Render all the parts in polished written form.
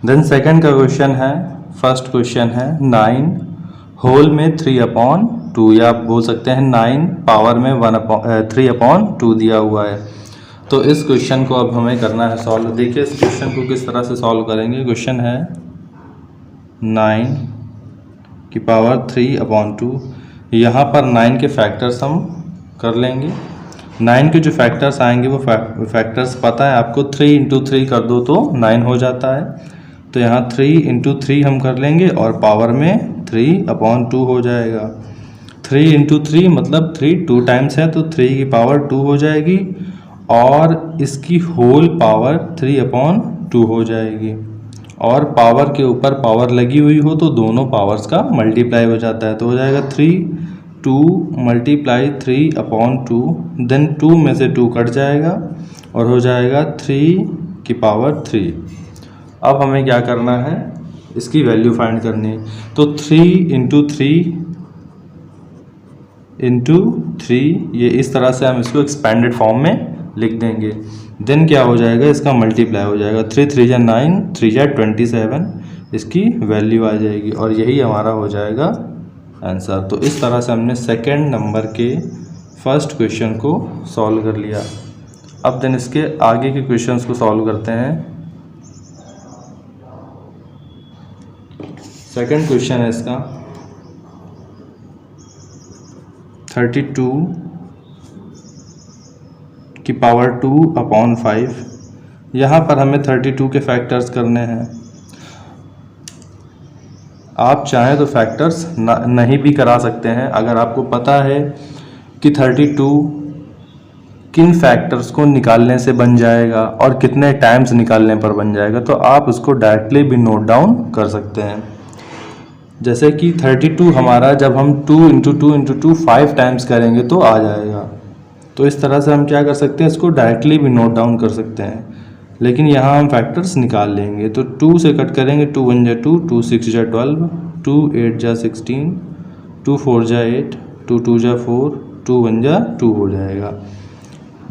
Then second का question है, first question है 9 होल में 3/2, या आप बोल सकते हैं 9 पावर में 3/2 दिया हुआ है। तो इस क्वेश्चन को अब हमें करना है सॉल्व। देखिए इस क्वेश्चन को किस तरह से सॉल्व करेंगे। क्वेश्चन है 9 की पावर 3/2, यहाँ पर 9 के फैक्टर्स हम कर लेंगे। 9 के जो फैक्टर्स आएंगे वो फैक्टर्स पता है आपको, 3 × 3 कर दो तो 9 हो जाता है। तो यहाँ 3 × 3 हम कर लेंगे और पावर में 3/2 हो जाएगा। 3 × 3 मतलब 3 2 टाइम्स है तो 3 की पावर 2 हो जाएगी और इसकी होल पावर 3/2 हो जाएगी। और पावर के ऊपर पावर लगी हुई हो तो दोनों पावर्स का मल्टीप्लाई हो जाता है, तो हो जाएगा 2 × 3/2, देन 2 में से 2 कट जाएगा और हो जाएगा 3 की पावर 3। अब हमें क्या करना है, इसकी वैल्यू फाइंड करनी है। तो 3 × 3 × 3 ये इस तरह से हम इसको एक्सपेंडेड फॉर्म में लिख देंगे। देन क्या हो जाएगा, इसका मल्टीप्लाई हो जाएगा। 3 3 जा 9, 3 जा 27, इसकी वैल्यू आ जाएगी और यही हमारा हो जाएगा आंसर। तो इस तरह से हमने सेकंड नंबर के फर्स्ट क्वेश्चन को सॉल्व कर लिया। अब देन इसके आगे के क्वेश्चंस को सॉल्व करते हैं। सेकंड क्वेश्चन है इसका 32 की पावर 2/5। यहाँ पर हमें 32 के फैक्टर्स करने हैं। आप चाहें तो फैक्टर्स नहीं भी करा सकते हैं। अगर आपको पता है कि 32 किन फैक्टर्स को निकालने से बन जाएगा और कितने टाइम्स निकालने पर बन जाएगा, तो आप उसको डायरेक्टली भी नोट डाउन कर सकते हैं। जैसे कि 32 हमारा जब हम 2 × 2 × 2 5 टाइम्स करेंगे तो आ जाएगा। तो इस तरह से हम क्या कर सकते हैं, इसको डायरेक्टली भी नोट डाउन कर सकते हैं, लेकिन यहाँ हम फैक्टर्स निकाल लेंगे। तो 2 से कट करेंगे, 2 1 जा 2, 2 6 जा 12, 2 8 जा 16, 2 4 जा 8, 2 2 जा 4, 2 1 जा 2 हो जाएगा।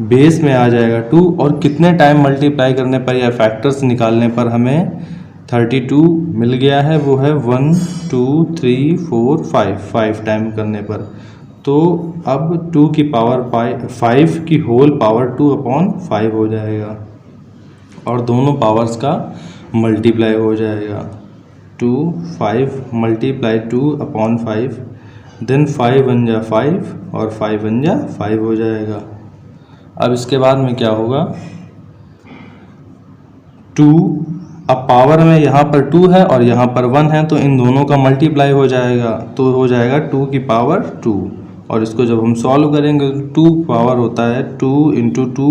बेस में आ जाएगा 2 और कितने टाइम मल्टीप्लाई करने पर या फैक्टर्स निकालने पर हमें 32 मिल गया है, वो है 1 2 3 4 5 टाइम करने पर। तो अब 2 की पावर 5 की होल पावर 2/5 हो जाएगा और दोनों पावर्स का मल्टीप्लाई हो जाएगा। 2 5 मल्टीप्लाई 2/5, देन 5 1 जा 5 और 5 1 जा 5 हो जाएगा। अब इसके बाद में क्या होगा, 2 अब पावर में यहाँ पर 2 है और यहाँ पर 1 है तो इन दोनों का मल्टीप्लाई हो जाएगा, तो हो जाएगा 2 की पावर 2। और इसको जब हम सॉल्व करेंगे तो 2 पावर होता है 2 × 2,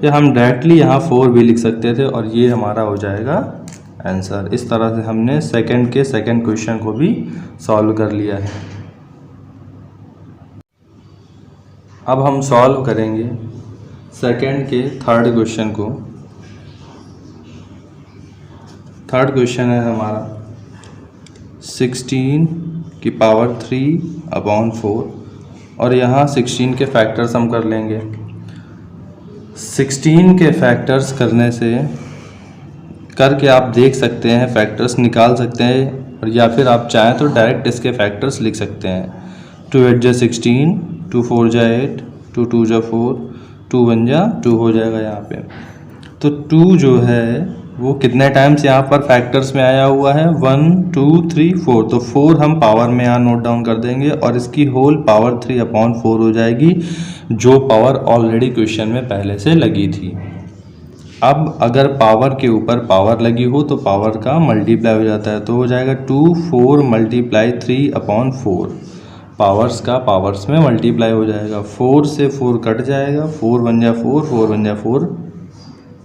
या हम डायरेक्टली यहाँ 4 भी लिख सकते थे और ये हमारा हो जाएगा आंसर। इस तरह से हमने सेकंड क्वेश्चन को भी सॉल्व कर लिया है। अब हम सॉल्व करेंगे सेकंड के थर्ड क्वेश्चन को। थर्ड क्वेश्चन है हमारा 16 की पावर 3/4 और यहाँ 16 के फैक्टर्स हम कर लेंगे। 16 के फैक्टर्स करने से करके आप देख सकते हैं, फैक्टर्स निकाल सकते हैं, और या फिर आप चाहें तो डायरेक्ट इसके फैक्टर्स लिख सकते हैं। 2 8 जा 16, 2 4 जा 8, 2 2 जा 4, 2 1 जा 2 हो जाएगा यहाँ पे। तो 2 जो है वो कितने टाइम्स यहाँ पर फैक्टर्स में आया हुआ है, 1 2 3 4, तो 4 हम पावर में यहाँ नोट डाउन कर देंगे और इसकी होल पावर 3/4 हो जाएगी, जो पावर ऑलरेडी क्वेश्चन में पहले से लगी थी। अब अगर पावर के ऊपर पावर लगी हो तो पावर का मल्टीप्लाई हो जाता है, तो हो जाएगा 2 4 × 3/4, पावर्स का पावर्स में मल्टीप्लाई हो जाएगा। 4 से 4 कट जाएगा, 4 1 जा 4, 4 1 जा 4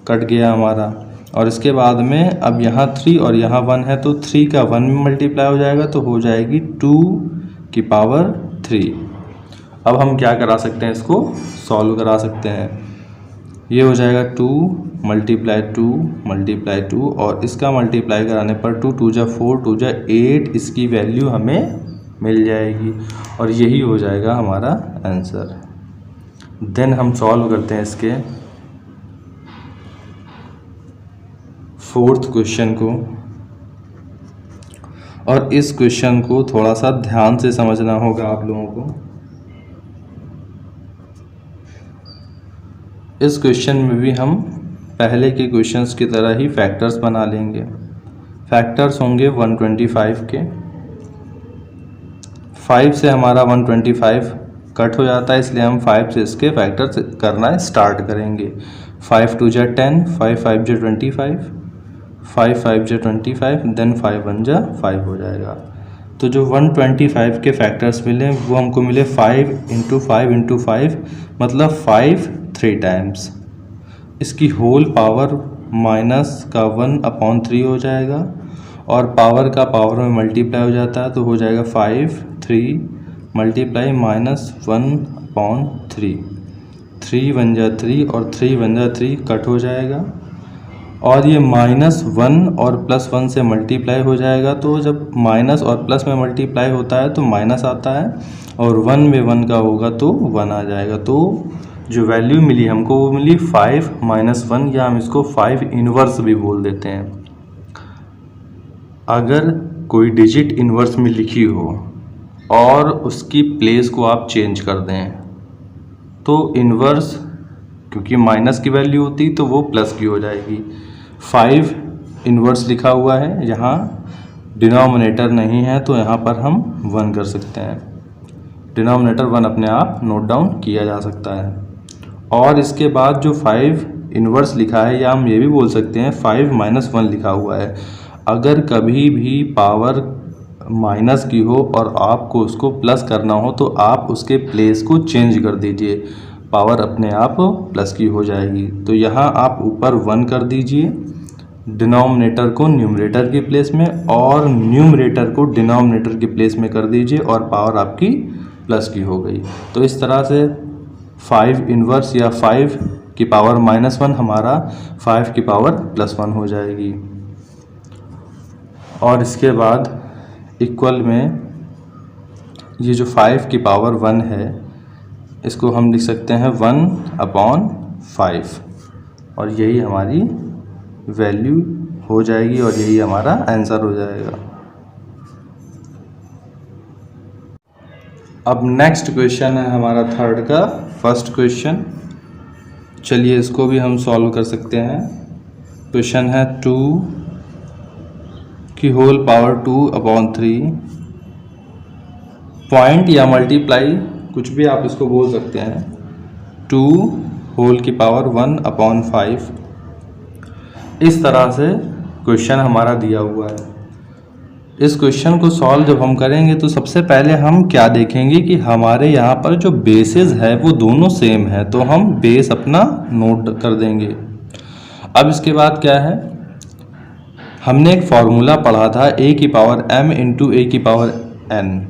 कट गया हमारा। और इसके बाद में अब यहाँ 3 और यहाँ 1 है तो 3 का 1 में मल्टीप्लाई हो जाएगा, तो हो जाएगी 2 की पावर 3। अब हम क्या करा सकते हैं, इसको सॉल्व करा सकते हैं। ये हो जाएगा 2 × 2 और इसका मल्टीप्लाई कराने पर 2 2 जा 4, 2 जा 8, इसकी वैल्यू हमें मिल जाएगी और यही हो जाएगा हमारा आंसर। देन हम सॉल्व करते हैं इसके फोर्थ क्वेश्चन को। और इस क्वेश्चन को थोड़ा सा ध्यान से समझना होगा आप लोगों को। इस क्वेश्चन में भी हम पहले के क्वेश्चंस की तरह ही फैक्टर्स बना लेंगे। फैक्टर्स होंगे 125 के। 5 से हमारा 125 कट हो जाता है, इसलिए हम 5 से इसके फैक्टर्स करना स्टार्ट करेंगे। 5 2 जा 10, 5 5 जा 25, 5 5 जा 25, देन 5 1 जा 5 हो जाएगा। तो जो 125 के फैक्टर्स मिले वो हमको मिले 5 इंटू 5 इंटू 5, मतलब 5 3 टाइम्स। इसकी होल पावर माइनस का 1/3 हो जाएगा, और पावर का पावर में मल्टीप्लाई हो जाता है तो हो जाएगा 5 3 मल्टीप्लाई -1/3। 3 1 जा 3 और 3 1 जा 3 कट हो जाएगा, और ये -1 और +1 से मल्टीप्लाई हो जाएगा। तो जब माइनस और प्लस में मल्टीप्लाई होता है तो माइनस आता है, और 1 में 1 का होगा तो 1 आ जाएगा। तो जो वैल्यू मिली हमको वो मिली 5 - 1, या हम इसको 5 इन्वर्स भी बोल देते हैं। अगर कोई डिजिट इन्वर्स में लिखी हो और उसकी प्लेस को आप चेंज कर दें तो इन्वर्स, क्योंकि माइनस की वैल्यू होती तो वो प्लस की हो जाएगी। 5 इन्वर्स लिखा हुआ है, यहाँ डिनोमिनेटर नहीं है तो यहाँ पर हम 1 कर सकते हैं। डिनोमिनेटर 1 अपने आप नोट डाउन किया जा सकता है। और इसके बाद जो 5 इन्वर्स लिखा है, या हम ये भी बोल सकते हैं 5 - 1 लिखा हुआ है। अगर कभी भी पावर माइनस की हो और आपको उसको प्लस करना हो तो आप उसके प्लेस को चेंज कर दीजिए, पावर अपने आप प्लस की हो जाएगी। तो यहाँ आप ऊपर 1 कर दीजिए, डिनोमिनेटर को न्यूमरेटर के प्लेस में और न्यूमरेटर को डिनोमिनेटर के प्लेस में कर दीजिए, और पावर आपकी प्लस की हो गई। तो इस तरह से 5 इन्वर्स या 5 की पावर -1 हमारा 5 की पावर +1 हो जाएगी। और इसके बाद इक्वल में ये जो 5 की पावर 1 है इसको हम लिख सकते हैं 1/5, और यही हमारी वैल्यू हो जाएगी और यही हमारा आंसर हो जाएगा। अब नेक्स्ट क्वेश्चन है हमारा थर्ड का फर्स्ट क्वेश्चन। चलिए इसको भी हम सॉल्व कर सकते हैं। क्वेश्चन है 2 की होल पावर 2/3, पॉइंट या मल्टीप्लाई कुछ भी आप इसको बोल सकते हैं, 2 होल की पावर 1/5। इस तरह से क्वेश्चन हमारा दिया हुआ है। इस क्वेश्चन को सॉल्व जब हम करेंगे तो सबसे पहले हम क्या देखेंगे कि हमारे यहाँ पर जो बेसेस है वो दोनों सेम है, तो हम बेस अपना नोट कर देंगे। अब इसके बाद क्या है, हमने एक फार्मूला पढ़ा था a की पावर m इंटू a की पावर n।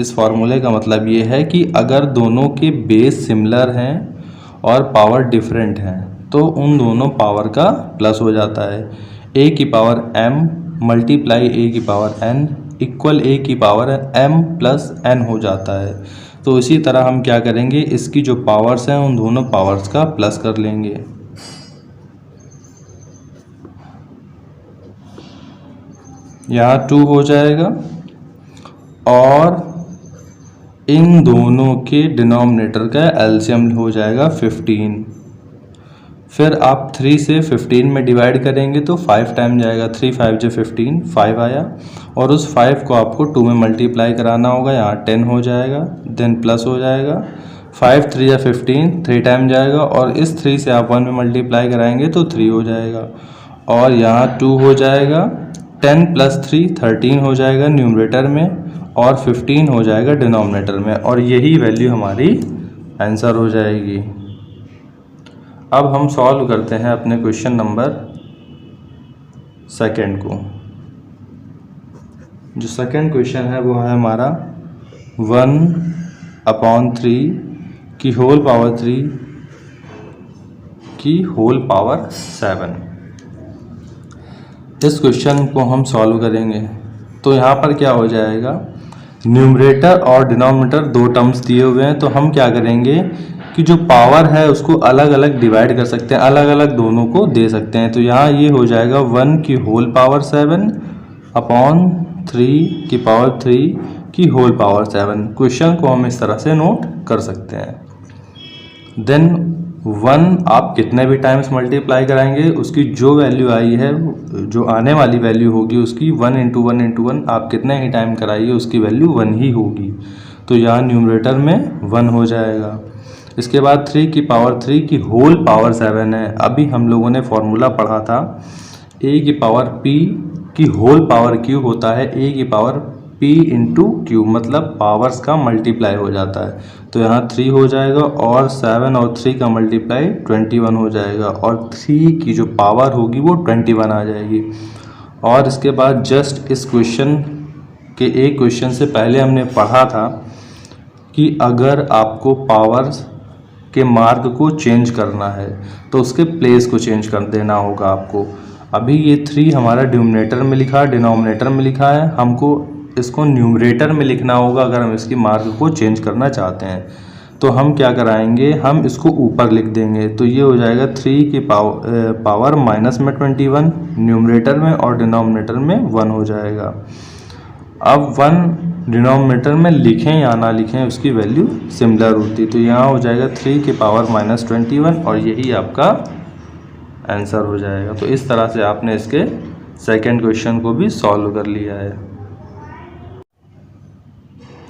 इस फार्मूले का मतलब ये है कि अगर दोनों के बेस सिमिलर हैं और पावर डिफरेंट हैं तो उन दोनों पावर का प्लस हो जाता है। a की पावर m मल्टीप्लाई a की पावर n इक्वल a की पावर m प्लस n हो जाता है। तो इसी तरह हम क्या करेंगे, इसकी जो पावर्स हैं उन दोनों पावर्स का प्लस कर लेंगे। यहाँ 2 हो जाएगा, और इन दोनों के डिनोमिनेटर का एलसीएम हो जाएगा 15। फिर आप 3 से 15 में डिवाइड करेंगे तो 5 टाइम जाएगा, 3 5 जो 15, 5 आया, और उस 5 को आपको 2 में मल्टीप्लाई कराना होगा, यहाँ 10 हो जाएगा, देन प्लस हो जाएगा। 5 3 या 15, 3 टाइम जाएगा, और इस 3 से आप 1 में मल्टीप्लाई कराएंगे तो 3 हो जाएगा, और यहाँ 2 हो जाएगा। 10 + 3 13 हो जाएगा न्यूमरेटर में, और 15 हो जाएगा डिनोमिनेटर में, और यही वैल्यू हमारी आंसर हो जाएगी। अब हम सॉल्व करते हैं अपने क्वेश्चन नंबर सेकंड को। जो सेकंड क्वेश्चन है वो है हमारा 1/3 की होल पावर 3 की होल पावर 7। इस क्वेश्चन को हम सॉल्व करेंगे तो यहाँ पर क्या हो जाएगा, न्यूमरेटर और डिनोमिनेटर दो टर्म्स दिए हुए हैं, तो हम क्या करेंगे कि जो पावर है उसको अलग अलग डिवाइड कर सकते हैं, अलग अलग दोनों को दे सकते हैं। तो यहाँ ये हो जाएगा 1 की होल पावर 7/3 3 की पावर 3 की होल पावर 7। क्वेश्चन को हम इस तरह से नोट कर सकते हैं। देन 1 आप कितने भी टाइम्स मल्टीप्लाई कराएंगे उसकी जो वैल्यू आई है, जो आने वाली वैल्यू होगी उसकी 1 इंटू 1 इंटू 1 आप कितने ही टाइम कराइए उसकी वैल्यू 1 ही होगी। तो यहाँ न्यूमरेटर में 1 हो जाएगा। इसके बाद 3 की पावर 3 की होल पावर 7 है। अभी हम लोगों ने फॉर्मूला पढ़ा था a की पावर p की होल पावर q होता है a की पावर p इंटू क्यू, मतलब पावर्स का मल्टीप्लाई हो जाता है। तो यहाँ 3 हो जाएगा और 7 और 3 का मल्टीप्लाई 21 हो जाएगा और 3 की जो पावर होगी वो 21 आ जाएगी। और इसके बाद जस्ट इस क्वेश्चन के एक क्वेश्चन से पहले हमने पढ़ा था कि अगर आपको पावर्स के मार्क को चेंज करना है तो उसके प्लेस को चेंज कर देना होगा आपको। अभी ये 3 हमारा डिनोमिनेटर में लिखा है, डिनोमिनेटर में लिखा है, हमको इसको न्यूमरेटर में लिखना होगा अगर हम इसकी मार्क को चेंज करना चाहते हैं। तो हम क्या कराएंगे, हम इसको ऊपर लिख देंगे। तो ये हो जाएगा 3 की पावर माइनस में 21 न्यूमरेटर में और डिनोमिनेटर में 1 हो जाएगा। अब 1 डिनोमिनेटर में लिखें या ना लिखें उसकी वैल्यू सिमिलर होती। तो यहाँ हो जाएगा 3 की पावर माइनस 21 और यही आपका आंसर हो जाएगा। तो इस तरह से आपने इसके सेकंड क्वेश्चन को भी सॉल्व कर लिया है।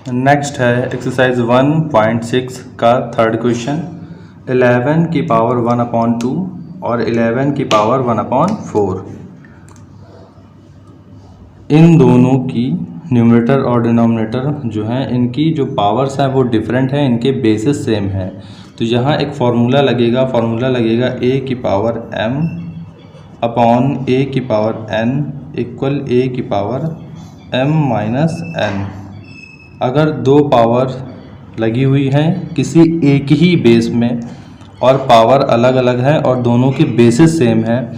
नेक्स्ट है एक्सरसाइज 1.6 का थर्ड क्वेश्चन। 11 की पावर 1/2 और 11 की पावर 1/4, इन दोनों की न्यूमरेटर और डिनोमिनेटर जो हैं इनकी जो पावर्स हैं वो डिफरेंट हैं, इनके बेसिस सेम हैं। तो यहाँ एक फार्मूला लगेगा a की पावर m अपॉन a की पावर n इक्वल a की पावर m माइनस n। अगर दो पावर लगी हुई हैं किसी एक ही बेस में और पावर अलग अलग है और दोनों की बेसिस सेम है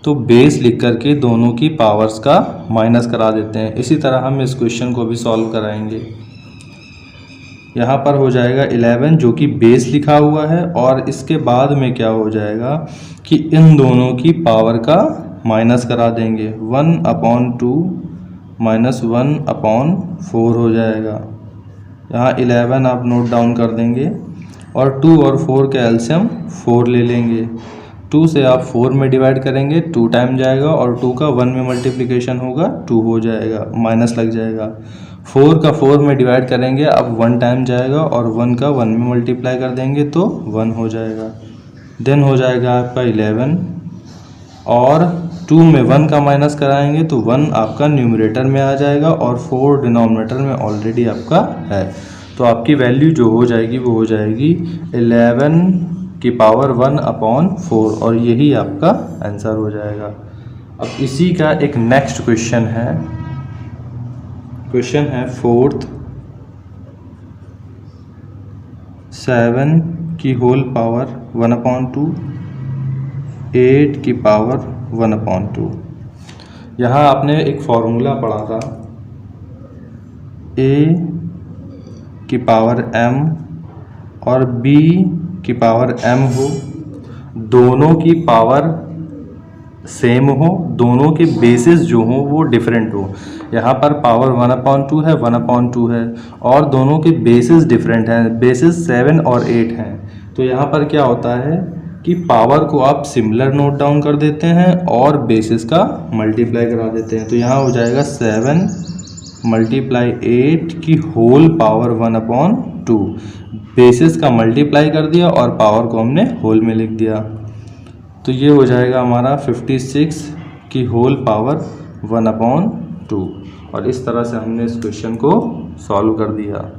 तो बेस लिख करके दोनों की पावर्स का माइनस करा देते हैं। इसी तरह हम इस क्वेश्चन को भी सॉल्व कराएंगे। यहाँ पर हो जाएगा 11 जो कि बेस लिखा हुआ है और इसके बाद में क्या हो जाएगा कि इन दोनों की पावर का माइनस करा देंगे। 1/2 माइनस 1/4 हो जाएगा। यहाँ 11 आप नोट डाउन कर देंगे और 2 और 4 के एलसीएम 4 ले लेंगे। 2 से आप 4 में डिवाइड करेंगे 2 टाइम जाएगा और 2 का 1 में मल्टीप्लिकेशन होगा 2 हो जाएगा, माइनस लग जाएगा। 4 का 4 में डिवाइड करेंगे अब 1 टाइम जाएगा और 1 का 1 में मल्टीप्लाई कर देंगे तो 1 हो जाएगा। देन हो जाएगा आपका 11 और 2 में 1 का माइनस कराएंगे तो 1 आपका न्यूमरेटर में आ जाएगा और 4 डिनोमिनेटर में ऑलरेडी आपका है। तो आपकी वैल्यू जो हो जाएगी वो हो जाएगी 11 की पावर 1/4 और यही आपका आंसर हो जाएगा। अब इसी का एक नेक्स्ट क्वेश्चन है फोर्थ। 7 की होल पावर 1/2, 8 की पावर 1/2। यहाँ आपने एक फॉर्मूला पढ़ा था a की पावर m और b की पावर m हो, दोनों की पावर सेम हो, दोनों के बेसिस जो हो वो डिफरेंट हो। यहाँ पर पावर 1/2 है, 1/2 है और दोनों के बेसिस डिफरेंट हैं, बेसिस 7 और 8 हैं। तो यहाँ पर क्या होता है कि पावर को आप सिमिलर नोट डाउन कर देते हैं और बेसिस का मल्टीप्लाई करा देते हैं। तो यहाँ हो जाएगा 7 मल्टीप्लाई 8 की होल पावर 1/2। बेसिस का मल्टीप्लाई कर दिया और पावर को हमने होल में लिख दिया। तो ये हो जाएगा हमारा 56 की होल पावर 1/2 और इस तरह से हमने इस क्वेश्चन को सॉल्व कर दिया।